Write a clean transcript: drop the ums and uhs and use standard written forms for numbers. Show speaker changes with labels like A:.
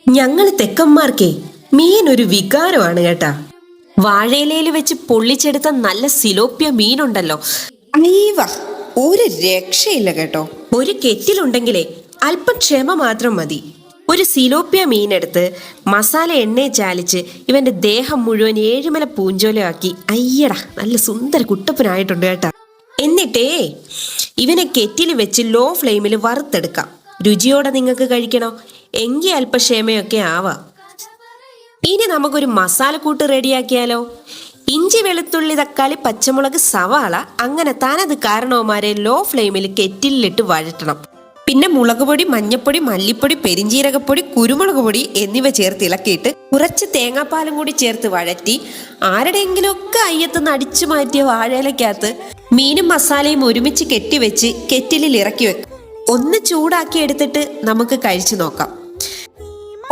A: ഞങ്ങള് തെക്കന്മാർക്കേ മീൻ ഒരു വികാരമാണ് കേട്ടാ. വാഴയിലയിൽ വെച്ച് പൊള്ളിച്ചെടുത്ത നല്ല സിലോപ്യ മീനുണ്ടല്ലോ,
B: അയ്യവ, ഒരു രക്ഷയില്ല കേട്ടോ.
A: ഒരു കെറ്റിലുണ്ടെങ്കിലേ അല്പം ക്ഷമ മാത്രം മതി. ഒരു സിലോപ്യ മീനെടുത്ത് മസാല എണ്ണയെ ചാലിച്ച് ഇവന്റെ ദേഹം മുഴുവൻ ഏഴുമല പൂഞ്ചോലയാക്കി അയ്യടാ നല്ല സുന്ദര കുട്ടപ്പനായിട്ടുണ്ട് കേട്ടാ. എന്നിട്ടേ ഇവനെ കെറ്റിൽ വെച്ച് ലോ ഫ്ലെയിമിൽ വറുത്തെടുക്കാം. രുചിയോടെ നിങ്ങൾക്ക് കഴിക്കണോ എങ്കിൽ അല്പ ക്ഷമയൊക്കെ ആവാം. ഇനി നമുക്കൊരു മസാലക്കൂട്ട് റെഡിയാക്കിയാലോ. ഇഞ്ചി, വെളുത്തുള്ളി, തക്കാളി, പച്ചമുളക്, സവാള, അങ്ങനെ താനത് കാരണവന്മാരെ ലോ ഫ്ലെയിമിൽ കെറ്റിലിട്ട് വഴറ്റണം. പിന്നെ മുളക് പൊടി, മഞ്ഞപ്പൊടി, മല്ലിപ്പൊടി, പെരിഞ്ചീരകപ്പൊടി, കുരുമുളക് പൊടി എന്നിവ ചേർത്ത് ഇളക്കിയിട്ട് കുറച്ച് തേങ്ങാപ്പാലും കൂടി ചേർത്ത് വഴറ്റി ആരുടെയെങ്കിലുമൊക്കെ അയ്യത്തുനിന്ന് അടിച്ചു മാറ്റിയ വാഴയിലക്കകത്ത് മീനും മസാലയും ഒരുമിച്ച് കെട്ടിവെച്ച് കെറ്റിലിൽ ഇറക്കി വെക്കും. ഒന്ന് ചൂടാക്കി എടുത്തിട്ട് നമുക്ക് കഴിച്ചു നോക്കാം.